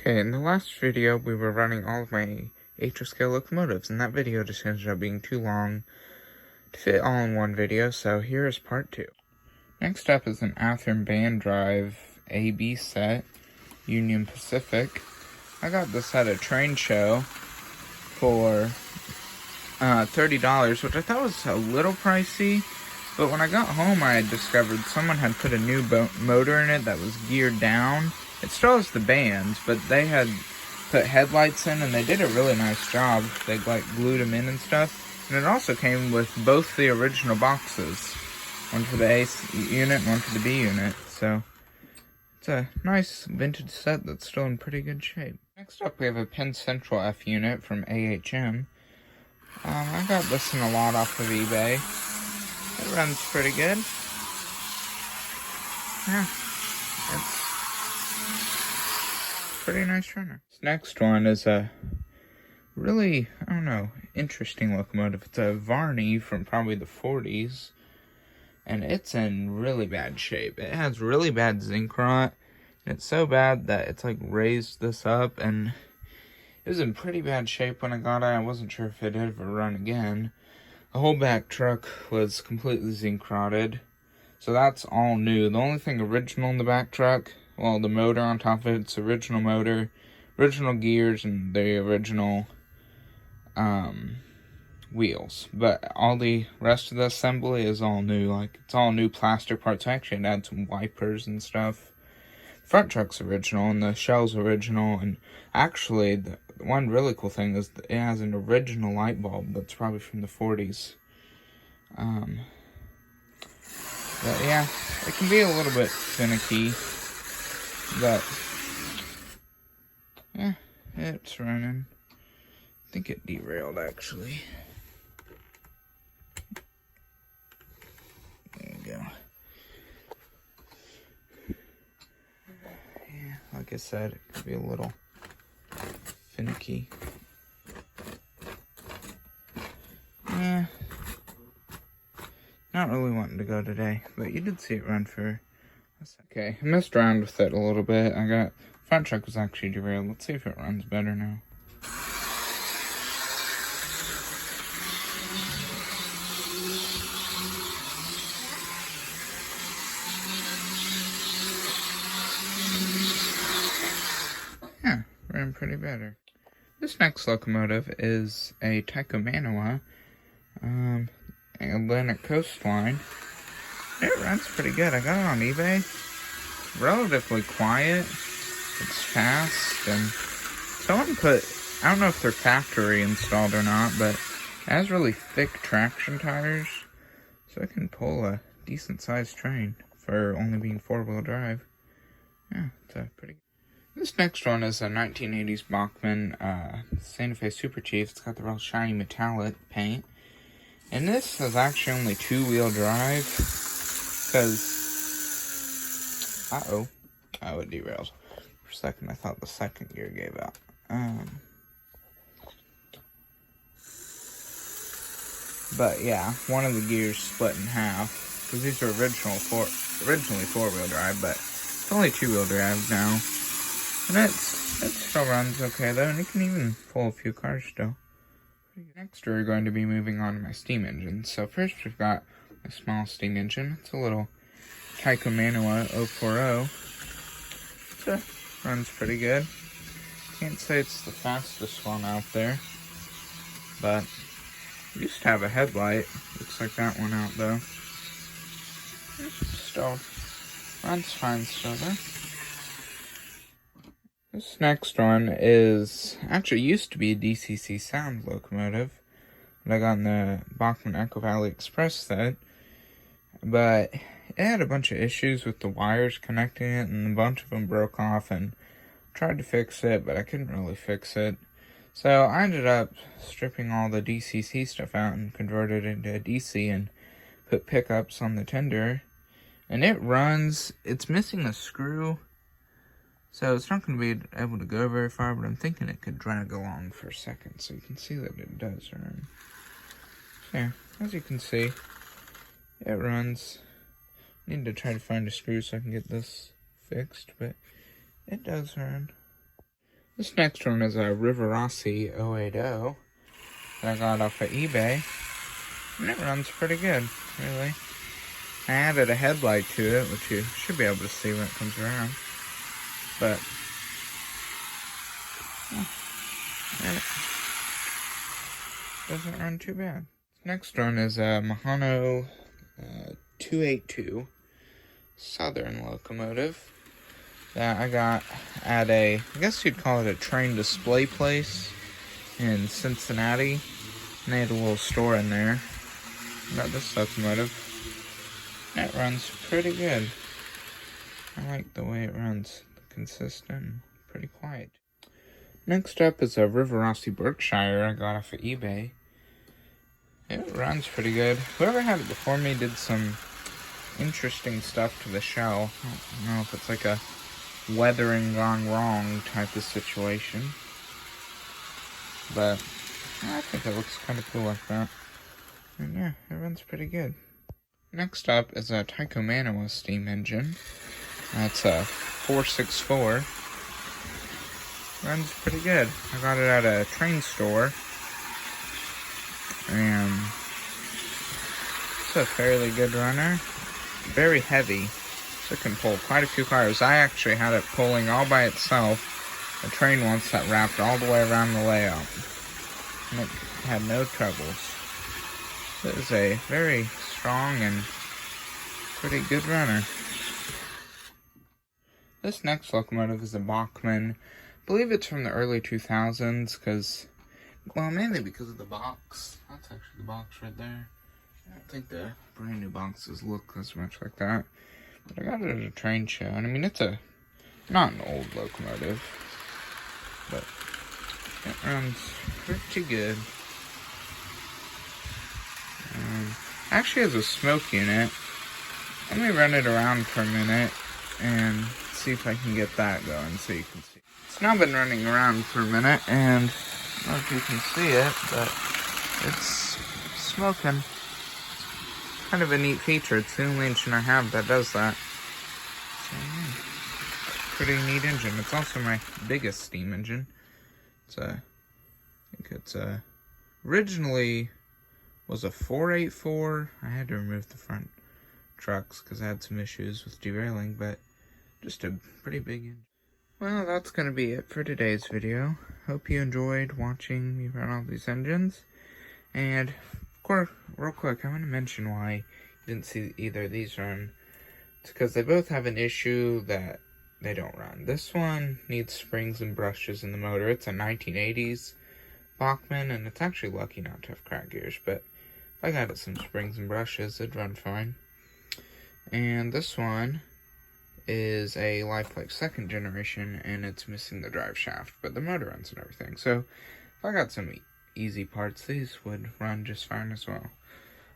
Okay, in the last video, we were running all of my HO-scale locomotives, and that video just ended up being too long to fit all in one video, so here is part 2. Next up is an Athearn band drive AB set, Union Pacific. I got this at a train show for $30, which I thought was a little pricey, but when I got home, I had discovered someone had put a new motor in it that was geared down. It still has the bands, but they had put headlights in, and they did a really nice job. They glued them in and stuff. And it also came with both the original boxes, one for the A unit and one for the B unit. So it's a nice vintage set that's still in pretty good shape. Next up, we have a Penn Central F unit from AHM. I got this in a lot off of eBay. It runs pretty good. Yeah, it's pretty nice runner. This next one is a really, interesting locomotive. It's a Varney from probably the 40s, and it's in really bad shape. It has really bad zinc rot, and it's so bad that it's raised this up, and it was in pretty bad shape when I got it. I wasn't sure if it'd ever run again. The whole back truck was completely zinc rotted, so that's all new. The only thing original in the back truck, well, the motor on top of it's original motor, original gears, and the original wheels. But all the rest of the assembly is all new. It's all new plastic parts. I actually had to add some wipers and stuff. Front truck's original, and the shell's original, and actually, the one really cool thing is that it has an original light bulb that's probably from the 40s. But yeah, it can be a little bit finicky, but yeah, it's running. I think it derailed, actually. There you go. Yeah, like I said, it could be a little finicky. Yeah, not really wanting to go today, but you did see it run for a second. Okay, I messed around with it a little bit. Front truck was actually derailed. Let's see if it runs better now. Yeah, ran pretty better. This next locomotive is a Tyco Manoa, Atlantic Coastline. It runs pretty good. I got it on eBay. It's relatively quiet. It's fast, and someone I don't know if they're factory installed or not, but it has really thick traction tires, so it can pull a decent sized train for only being 4-wheel drive. Yeah, it's pretty good. This next one is a 1980s Bachmann Santa Fe Super Chief. It's got the real shiny metallic paint. And this is actually only 2-wheel drive, because, oh, it derailed. For a second, I thought the second gear gave out. But yeah, one of the gears split in half, because these are originally 4-wheel drive, but it's only 2-wheel drive now. And it still runs okay though, and it can even pull a few cars still. Next, we're going to be moving on to my steam engine. So first, we've got a small steam engine. It's a little Tyco Manoa 040. It runs pretty good. Can't say it's the fastest one out there, but it used to have a headlight. Looks like that one out though. It still runs fine still though. This next one actually used to be a DCC sound locomotive that I got in the Bachmann Echo Valley Express set, but it had a bunch of issues with the wires connecting it, and a bunch of them broke off, and tried to fix it, but I couldn't really fix it. So I ended up stripping all the DCC stuff out and converted it into a DC and put pickups on the tender, and it runs. It's missing a screw, so it's not going to be able to go very far, but I'm thinking it could drag along for a second, so you can see that it does run. Yeah, as you can see, it runs. Need to try to find a screw so I can get this fixed, but it does run. This next one is a Rivarossi 080 that I got off of eBay. And it runs pretty good, really. I added a headlight to it, which you should be able to see when it comes around. But, it doesn't run too bad. Next one is a Mahano 282 Southern locomotive that I got at I guess you'd call it a train display place in Cincinnati. And they had a little store in there. Got this locomotive. It runs pretty good. I like the way it runs. Consistent, pretty quiet. Next up is a Rivarossi Berkshire I got off of eBay. It runs pretty good. Whoever had it before me did some interesting stuff to the shell. I don't know if it's like a weathering gone wrong type of situation. But I think it looks kind of cool like that. And yeah, it runs pretty good. Next up is a Tycho Manoa steam engine. That's a 464. Runs pretty good. I got it at a train store. And it's a fairly good runner. Very heavy. So it can pull quite a few cars. I actually had it pulling all by itself a train once that wrapped all the way around the layout. And it had no troubles. It is a very strong and pretty good runner. This next locomotive is a Bachmann. I believe it's from the early 2000s because, well, mainly because of the box. That's actually the box right there. I don't think the brand new boxes look as much like that. But I got it at a train show. And I mean, it's not an old locomotive, but it runs pretty good. Actually has a smoke unit. Let me run it around for a minute and see if I can get that going so you can see. It's now been running around for a minute and I don't know if you can see it, but it's smoking. Kind of a neat feature. It's the only engine I have that does that. So, yeah. Pretty neat engine. It's also my biggest steam engine. I think it's originally was a 484. I had to remove the front trucks because I had some issues with derailing, but just a pretty big engine. Well, that's going to be it for today's video. Hope you enjoyed watching me run all these engines. And, of course, real quick, I want to mention why you didn't see either of these run. It's because they both have an issue that they don't run. This one needs springs and brushes in the motor. It's a 1980s Bachmann, and it's actually lucky not to have crack gears, but if I got it some springs and brushes, it'd run fine. And this one is a Lifelike second generation, and it's missing the drive shaft, but the motor runs and everything. So if I got some easy parts, these would run just fine as well.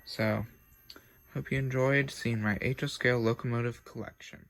So hope you enjoyed seeing my HO scale locomotive collection.